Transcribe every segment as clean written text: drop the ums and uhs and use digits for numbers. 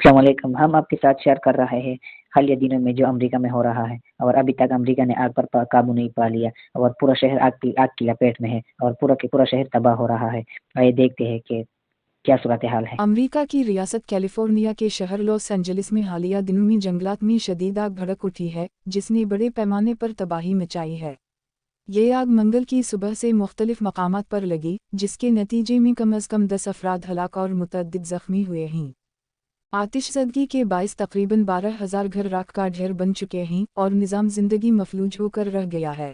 السلام علیکم. ہم آپ کے ساتھ شیئر کر رہے ہیں حالیہ دنوں میں جو امریکہ میں ہو رہا ہے، اور ابھی تک امریکہ نے آگ پر قابو نہیں پا لیا، اور پورا شہر آگ کی لپیٹ میں ہے، اور پورا کے پورا شہر تباہ ہو رہا ہے. آئیے دیکھتے ہیں کہ کیا صورتحال ہے. امریکہ کی ریاست کیلیفورنیا کے شہر لاس اینجلس میں حالیہ دنوں میں جنگلات میں شدید آگ بھڑک اٹھی ہے، جس نے بڑے پیمانے پر تباہی مچائی ہے. یہ آگ منگل کی صبح سے مختلف مقامات پر لگی، جس کے نتیجے میں کم از کم 10 افراد ہلاک اور متعدد زخمی ہوئے ہیں. آتش زدگی کے باعث تقریباً 12,000 گھر راکھ کا ڈھیر بن چکے ہیں اور نظام زندگی مفلوج ہو کر رہ گیا ہے.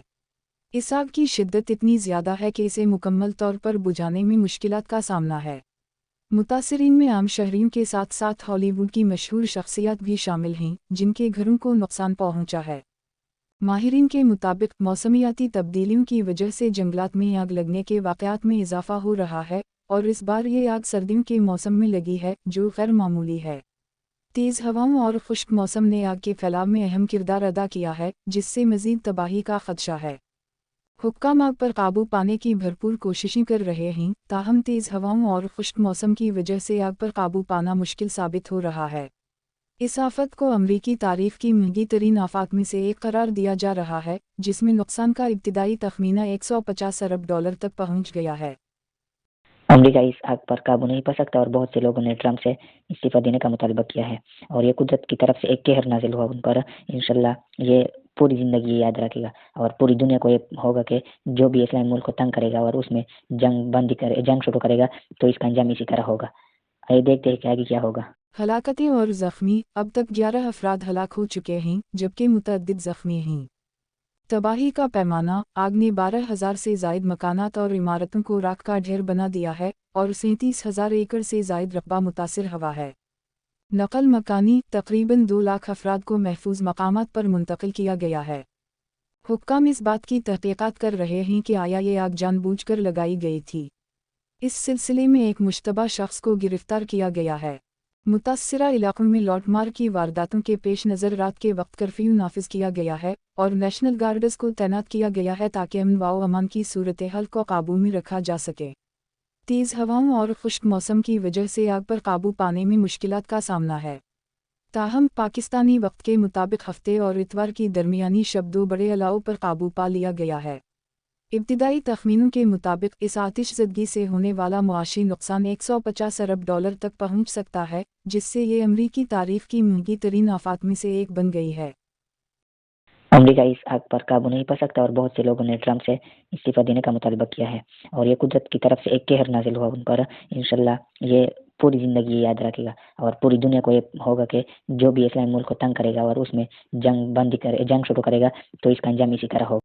اس آگ کی شدت اتنی زیادہ ہے کہ اسے مکمل طور پر بجھانے میں مشکلات کا سامنا ہے. متاثرین میں عام شہریوں کے ساتھ ساتھ ہالی ووڈ کی مشہور شخصیات بھی شامل ہیں، جن کے گھروں کو نقصان پہنچا ہے. ماہرین کے مطابق موسمیاتی تبدیلیوں کی وجہ سے جنگلات میں آگ لگنے کے واقعات میں اضافہ ہو رہا ہے، اور اس بار یہ آگ سردیوں کے موسم میں لگی ہے، جو غیر معمولی ہے. تیز ہواؤں اور خشک موسم نے آگ کے پھیلاؤ میں اہم کردار ادا کیا ہے، جس سے مزید تباہی کا خدشہ ہے. حکام آگ پر قابو پانے کی بھرپور کوششیں کر رہے ہیں، تاہم تیز ہواؤں اور خشک موسم کی وجہ سے آگ پر قابو پانا مشکل ثابت ہو رہا ہے. اس آفت کو امریکی تاریخ کی مہنگی ترین آفات میں سے ایک قرار دیا جا رہا ہے، جس میں نقصان کا ابتدائی تخمینہ $150 ارب تک پہنچ گیا ہے. امریکہ اس آگ پر قابو نہیں پا سکتا، اور بہت سے لوگوں نے ٹرمپ سے استعفیٰ دینے کا مطالبہ کیا ہے، اور یہ قدرت کی طرف سے ایک قہر نازل ہوا ان پر. انشاءاللہ یہ پوری زندگی یاد رکھے گا، اور پوری دنیا کو یہ ہوگا کہ جو بھی اسلامی ملک کو تنگ کرے گا اور اس میں جنگ شروع کرے گا، تو اس کا انجام اسی طرح ہوگا. آئیے دیکھتے ہیں کہ آگے کیا ہوگا. ہلاکتیں اور زخمی. اب تک 11 افراد ہلاک ہو چکے ہیں، جبکہ متعدد زخمی ہیں. تباہی کا پیمانہ. آگ نے 12,000 سے زائد مکانات اور عمارتوں کو راکھ کا ڈھیر بنا دیا ہے، اور 37,000 ایکڑ سے زائد رقبہ متاثر ہوا ہے. نقل مکانی. تقریباً 2 لاکھ افراد کو محفوظ مقامات پر منتقل کیا گیا ہے. حکام اس بات کی تحقیقات کر رہے ہیں کہ آیا یہ آگ جان بوجھ کر لگائی گئی تھی. اس سلسلے میں ایک مشتبہ شخص کو گرفتار کیا گیا ہے. متاثرہ علاقوں میں لوٹ مار کی وارداتوں کے پیش نظر رات کے وقت کرفیو نافذ کیا گیا ہے، اور نیشنل گارڈز کو تعینات کیا گیا ہے تاکہ امن و امان کی صورتحال کو قابو میں رکھا جا سکے. تیز ہواؤں اور خشک موسم کی وجہ سے آگ پر قابو پانے میں مشکلات کا سامنا ہے. تاہم پاکستانی وقت کے مطابق ہفتے اور اتوار کی درمیانی شب 2 بڑے الاؤ پر قابو پا لیا گیا ہے. ابتدائی تخمینوں کے مطابق اس آتش زدگی سے ہونے والا معاشی نقصان $150 ارب تک پہنچ سکتا ہے، جس سے یہ امریکی تاریخ کی مہنگی ترین آفات میں سے ایک بن گئی ہے. امریکہ اس آگ پر قابو نہیں پا سکتا، اور بہت سے لوگوں نے ٹرمپ سے استعفیٰ دینے کا مطالبہ کیا ہے، اور یہ قدرت کی طرف سے ایک قہر نازل ہوا ان پر. انشاءاللہ یہ پوری زندگی یاد رکھے گا، اور پوری دنیا کو یہ ہوگا کہ جو بھی اسلامی ملک کو تنگ کرے گا اور اس میں جنگ شروع کرے گا، تو اس کا انجام اسی طرح ہوگا.